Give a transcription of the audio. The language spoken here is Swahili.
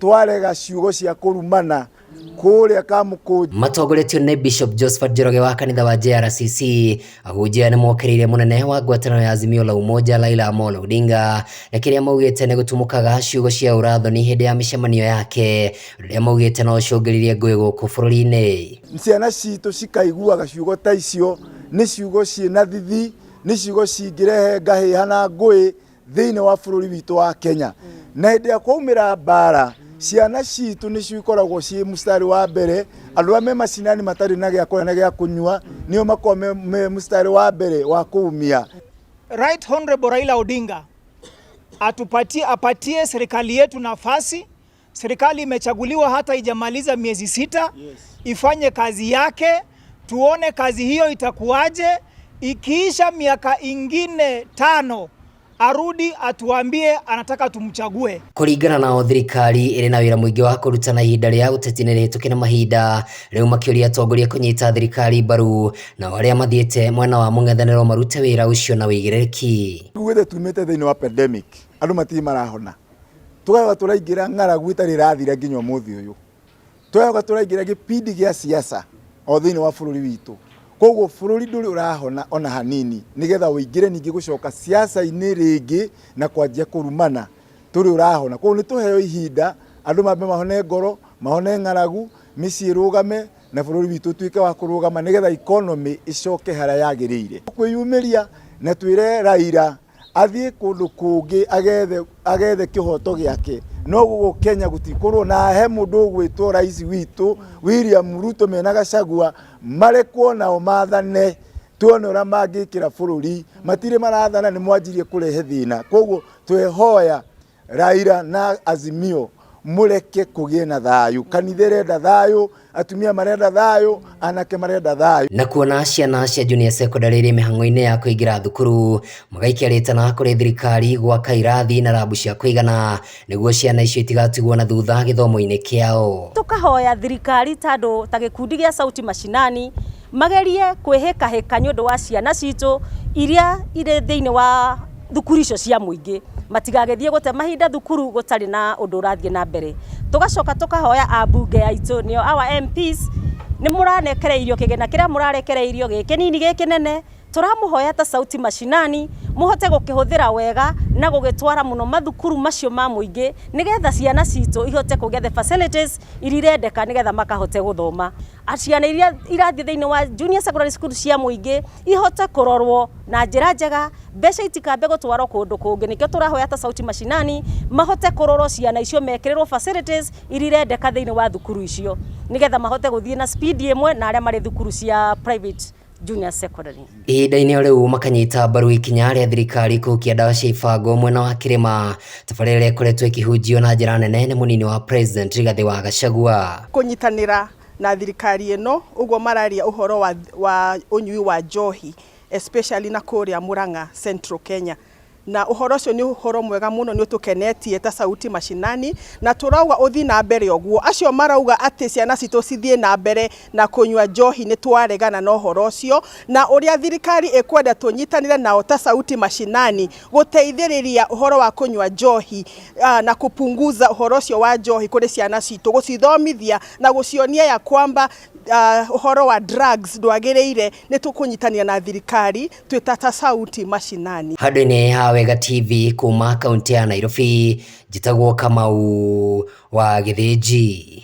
twarega ciugo cia kurumana kuria Kamukunji. Matongoretio nĩ Bishop Josephat Njoroge wa kanitha wa JRCC ahunjia nĩ mokĩrĩire munene wa ngwatanĩro ya Azimio la Umoja Raila Amolo Odinga na kĩrĩa maugĩte nĩ gũtumũkaga ciugo cia ũrathoni hĩndĩ ya mĩcemanio yake rĩrĩa maugĩte no cũngĩrĩrie ngũĩ gũkũ bũrũri-inĩ. Ciana citũ cikaiguaga ciugo ta icio nĩ ciugo ciĩna thithi, nĩ ciugo cingĩrehe ngahĩha na ngũĩ thĩinĩ wa bũrũri witũ wa Kenya. Na hĩndĩ ya kwaumĩra mbara ciana citũ nĩ cikoragwo ciĩ mustari wa mbere, andũ me macinani matarĩ na gĩa kũrĩa na gĩa kũnyua nĩo makoragwo me mustari wa mbere wa kuumia. Right Honorable Raila Odinga apatie serikali yetu nafasi. Serikali imechaguliwa hata ijamaliza miezi 6. Ifanye kazi yake, tuone kazi hiyo itakuwaje. Ikiisha miaka ingine 5 arudi atuambie anataka tumchague. Kũringana na thirikari ĩrĩ na wĩra mũingĩ wa kũruta na ihinda rĩa ũteti nĩ rĩhĩtũke na mahinda, rĩu makĩũria atongoria kũnyita thirikari mbaru na arĩa mathiĩte mwena wa mũng'ethanĩro marute wĩra ũcio na wĩigĩrĩrĩki. Tugĩte tumĩte thĩinĩ wa pandemic, andũ matirĩ marahona. Tũgaga tũraingĩra ng'aragu itarĩ rathira nginya ũmũthĩ ũyũ. Tũgaga tũraingĩra gĩpindi gĩa siasa o thĩinĩ wa bũrũri witũ. Koguo bũrũri ndũrĩ ũrahona ona hanini nigetha ũingĩre ningĩ gũcoka siasa-inĩ rĩngĩ na kwanjia kũrumana tũrĩ ũrahona. Koguo nĩ tũheo ihinda andũ mambe mahone ngoro, mahone ng'aragu, mĩciĩ ĩrũgame na bũrũri witũ ũtuĩke wa kũrũgama nigetha economy ĩcoke harĩa yagĩrĩire. Kwĩyumĩria na twĩre Raila athiĩ kũndũ kũngĩ agethe kĩhoto gĩake. No gũkũ Kenya gũtikorwo na he mũndũ ũgwĩtwo rais witũ William Ruto mena Gachagua marekwo nao mathane tuone ũrĩa mangĩkĩra bũrũri. Matirĩ marathana nĩ mwanjirie kũrehe thĩna. Koguo twehoya Raila na Azimio mũreke kũgĩe na thayũ. Kanitha ĩrenda thayũ, atumia marenda thayũ, anake marenda thayũ. Na kuona ciana cia junior secondary irĩ mĩhang'o-inĩ ya kũingĩra thukuru magaikia rĩtana kũrĩ thirikari gwaka irathi na rabu cia kũigana nĩguo ciana icio itigatigwo na thutha gĩthomo-inĩ kĩao. Tukahoya thirikari tondũ ta gĩkundi gĩa Sauti Mashinani magerie kwĩhĩkahĩka nĩ ũndũ wa ciana citũ iria irĩ thĩinĩ wa thukuru icio cia mũingĩ matigagethie gũte mahinda thukuru gũtarĩ na ũndũ ũrathiĩ na mbere. Tugacoka tukahoya ambunge aitũ nĩo our MPs nĩ mũranekereirio kĩgĩna kĩrĩa mũrarekereirio gĩkĩnini gĩkĩnene, tũramũhoya ta Sauti Mashinani mũhote gũkĩhũthĩra wega na gũgĩtwara mũno mathukuru macio ma mũingĩ nigetha ciana citũ ihote kũgĩa the facilities iria irendeka nigetha makahote gũthoma. Ciana iria irathiĩ thĩinĩ wa junior secondary school cia mũingĩ ihote kũrorwo na njĩra njega, mbeca itikambe gũtwarwo kũndũ kũngĩ. Nĩkĩo tũrahoya ta Sauti Mashinani mahote kũrorwo ciana icio mekĩrĩrwo facilities iria irendeka thĩinĩ wa thukuru icio nigetha mahote gũthiĩ na speed ĩmwe na arĩa marĩ thukuru cia private junior secondary. Ihinda-inĩ rĩu makanyita mbaru ikinya rĩa thirikari kũhukia ndawa cia ibango mwena wa Kĩrĩma, tabarĩra ĩrĩa ĩkoretwo ĩkĩhunjio na njĩra nene nĩ mũnini wa president Rigathĩ wa Gachagua. Kũnyitanĩra na thirikari ĩno ũguo mararia ũhoro wa ũnyui wa njohi especially na kũrĩa Murang'a Central Kenya. Na ũhoro ũcio nĩ ũhoro mwega mũno, nĩ ũtũkenetie ta Sauti Mashinani na tũrauga ũthiĩ na mbere ũguo. Acio marauga atĩ ciana citũ cithiĩ na mbere na kũnyua njohi nĩ twaregana na ũhoro ũcio, na ũrĩa thirikari ĩkwenda tũnyitanĩre nao ta Sauti Mashinani gũteithĩrĩria ũhoro wa kũnyua njohi na kupunguza ũhoro ũcio wa njohi kũrĩ ciana citũ, gũcithomithia na gũcionia ya kwamba ũhoro wa drugs ndwagĩrĩire. Nĩ tũkũnyitanĩra na thirikari twĩ ta Sauti Mashinani. Handũ-inĩ ha Wega TV kuma kaunti ya Nairobi, njĩtagwo Kamau wa Gĩthĩnji.